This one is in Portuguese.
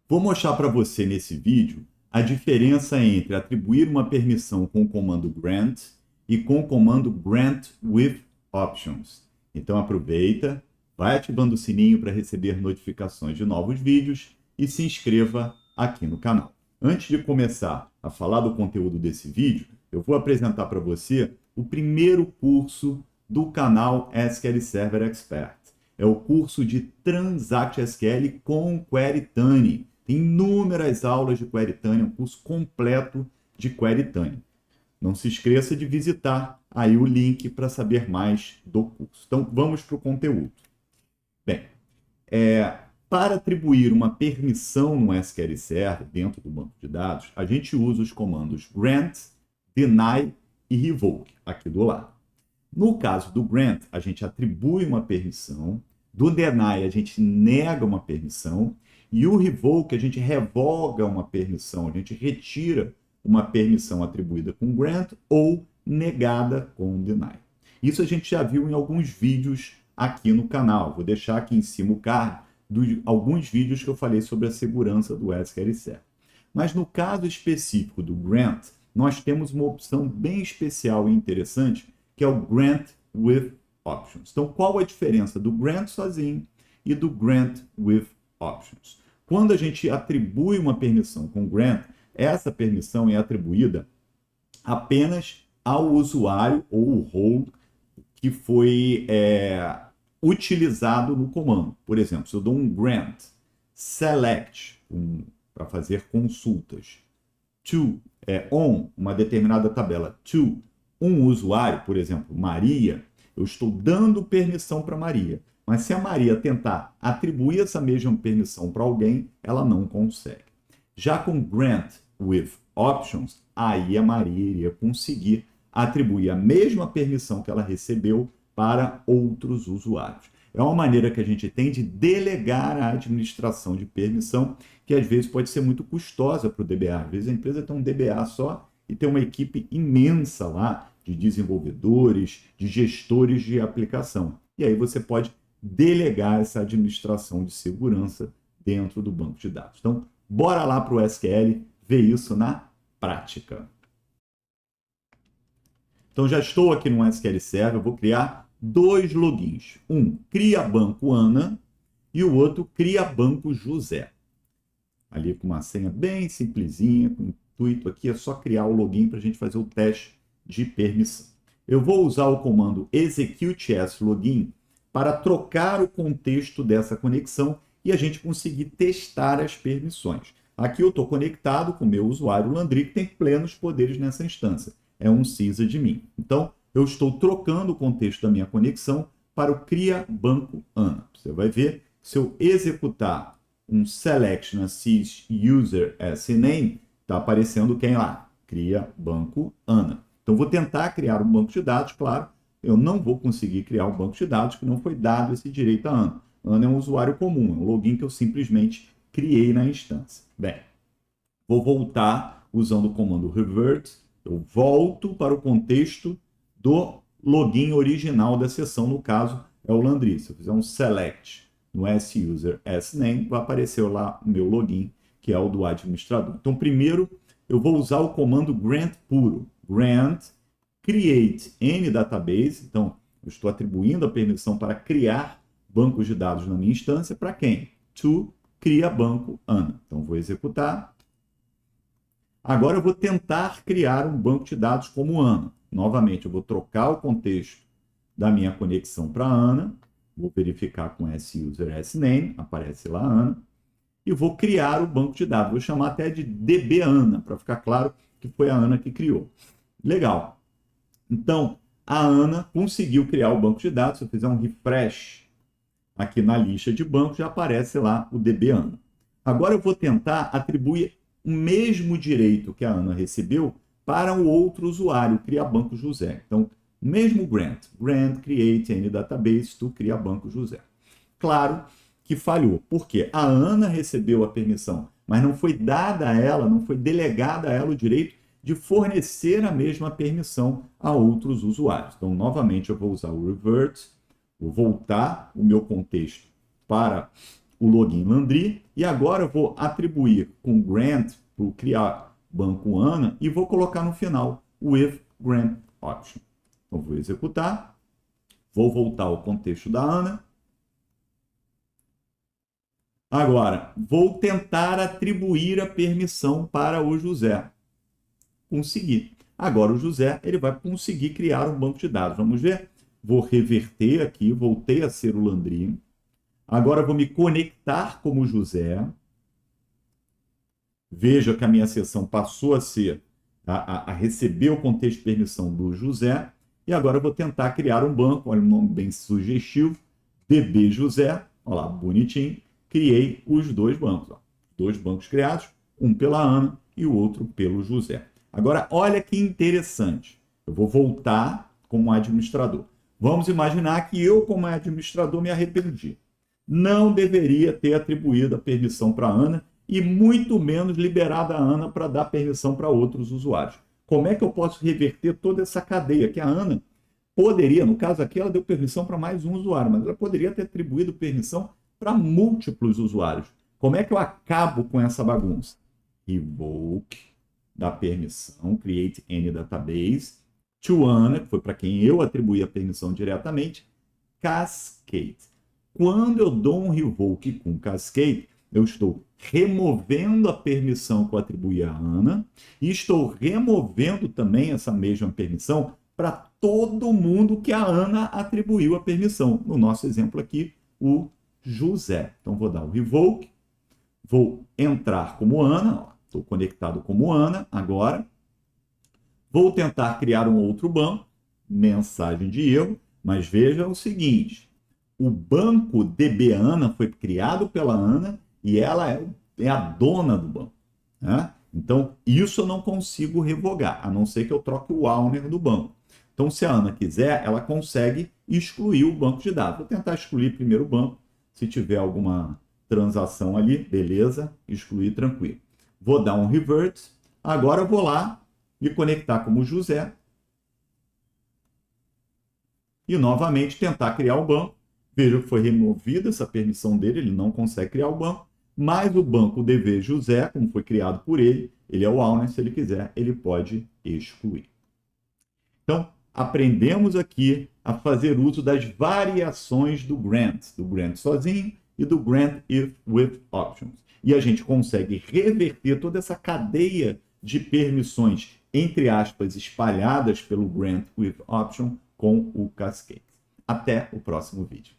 Vou mostrar para você nesse vídeo a diferença entre atribuir uma permissão com o comando grant e com o comando grant with options. Então aproveita, vai ativando o sininho para receber notificações de novos vídeos e se inscreva aqui no canal. Antes de começar a falar do conteúdo desse vídeo, eu vou apresentar para você o primeiro curso do canal SQL Server Expert. É o curso de Transact SQL com Query Tuning. Tem inúmeras aulas de Query Tuning, um curso completo de Query Tuning. Não se esqueça de visitar aí o link para saber mais do curso. Então, vamos para o conteúdo. Bem, para atribuir uma permissão no SQL Server dentro do banco de dados, a gente usa os comandos grant, deny e revoke aqui do lado. No caso do grant, a gente atribui uma permissão, do deny a gente nega uma permissão e o revoke a gente revoga uma permissão, a gente retira uma permissão atribuída com grant ou negada com deny. Isso a gente já viu em alguns vídeos aqui no canal. Vou deixar aqui em cima o card de alguns vídeos que eu falei sobre a segurança do SQL Server. Mas no caso específico do grant, nós temos uma opção bem especial e interessante, que é o Grant with Options. Então, qual a diferença do Grant sozinho e do Grant with Options? Quando a gente atribui uma permissão com Grant, essa permissão é atribuída apenas ao usuário ou o role que foi utilizado no comando. Por exemplo, se eu dou um Grant select para fazer consultas to on uma determinada tabela to um usuário, por exemplo, Maria, eu estou dando permissão para Maria. Mas se a Maria tentar atribuir essa mesma permissão para alguém, ela não consegue. Já com grant with options, aí a Maria iria conseguir atribuir a mesma permissão que ela recebeu para outros usuários. É uma maneira que a gente tem de delegar a administração de permissão, que às vezes pode ser muito custosa para o DBA. Às vezes a empresa tem um DBA só e tem uma equipe imensa lá de desenvolvedores, de gestores de aplicação. E aí você pode delegar essa administração de segurança dentro do banco de dados. Então, bora lá para o SQL ver isso na prática. Então, já estou aqui no SQL Server, eu vou criar dois logins. Um, cria banco Ana, e o outro, cria banco José. Ali com uma senha bem simplesinha, com o intuito aqui é só criar o login para a gente fazer o teste de permissão. Eu vou usar o comando execute login para trocar o contexto dessa conexão e a gente conseguir testar as permissões. Aqui eu estou conectado com o meu usuário Landry, que tem plenos poderes nessa instância. É um sysadmin. Então, eu estou trocando o contexto da minha conexão para o cria banco Ana. Você vai ver, se eu executar um select na sys user sname, está aparecendo quem lá? Cria banco Ana. Então, vou tentar criar um banco de dados, claro, eu não vou conseguir criar um banco de dados que não foi dado esse direito a Ana. Ana é um usuário comum, é um login que eu simplesmente criei na instância. Bem, vou voltar usando o comando revert, eu volto para o contexto do login original da sessão, no caso é o Landry. Se eu fizer um select no suser sname, vai aparecer lá o meu login, que é o do administrador. Então, primeiro, eu vou usar o comando grant puro. Grant create n database. Então, eu estou atribuindo a permissão para criar bancos de dados na minha instância. Para quem? To cria banco Ana. Então, vou executar. Agora, eu vou tentar criar um banco de dados como Ana. Novamente, eu vou trocar o contexto da minha conexão para Ana. Vou verificar com suser sname, aparece lá Ana. E vou criar o banco de dados. Vou chamar até de dbAna, para ficar claro que foi a Ana que criou. Legal. Então, a Ana conseguiu criar o banco de dados. Se eu fizer um refresh aqui na lista de bancos, já aparece lá o dbAna. Agora eu vou tentar atribuir o mesmo direito que a Ana recebeu para o outro usuário, cria banco José. Então, mesmo grant create any database to cria banco José. Claro que falhou, porque a Ana recebeu a permissão, mas não foi dada a ela, não foi delegada a ela o direito de fornecer a mesma permissão a outros usuários. Então, novamente, eu vou usar o revert, vou voltar o meu contexto para o login Landry, e agora eu vou atribuir com grant para criar banco ANA e vou colocar no final o if grant option. Então, vou executar, vou voltar ao contexto da ANA. Agora, vou tentar atribuir a permissão para o José. Conseguir. Agora, o José ele vai conseguir criar um banco de dados. Vamos ver? Vou reverter aqui, voltei a ser o Landry. Agora, vou me conectar como José. Veja que a minha sessão passou a ser a receber o contexto de permissão do José. E agora eu vou tentar criar um banco. Olha o nome bem sugestivo. DB José. Olha lá, bonitinho. Criei os dois bancos. Ó. Dois bancos criados, um pela Ana e o outro pelo José. Agora, olha que interessante. Eu vou voltar como administrador. Vamos imaginar que eu, como administrador, me arrependi. Não deveria ter atribuído a permissão para a Ana e muito menos liberado a Ana para dar permissão para outros usuários. Como é que eu posso reverter toda essa cadeia? Que a Ana poderia, no caso aqui, ela deu permissão para mais um usuário, mas ela poderia ter atribuído permissão para múltiplos usuários. Como é que eu acabo com essa bagunça? Revoke da permissão, create any database, to Ana, que foi para quem eu atribuí a permissão diretamente, cascade. Quando eu dou um revoke com cascade, eu estou removendo a permissão que eu atribuí a Ana e estou removendo também essa mesma permissão para todo mundo que a Ana atribuiu a permissão. No nosso exemplo aqui, o José. Então, vou dar o revoke, vou entrar como Ana, estou conectado como Ana agora, vou tentar criar um outro banco, mensagem de erro, mas veja o seguinte, o banco DB Ana foi criado pela Ana e ela é a dona do banco. Né? Então, isso eu não consigo revogar, a não ser que eu troque o owner do banco. Então, se a Ana quiser, ela consegue excluir o banco de dados. Vou tentar excluir primeiro o banco. Se tiver alguma transação ali, beleza, excluir tranquilo. Vou dar um revert. Agora eu vou lá me conectar como José. E novamente tentar criar o banco. Veja que foi removida essa permissão dele, ele não consegue criar o banco. Mas o banco DV José, como foi criado por ele é o owner, se ele quiser, ele pode excluir. Então, aprendemos aqui a fazer uso das variações do grant sozinho e do grant if with options. E a gente consegue reverter toda essa cadeia de permissões, entre aspas, espalhadas pelo grant with option com o cascade. Até o próximo vídeo.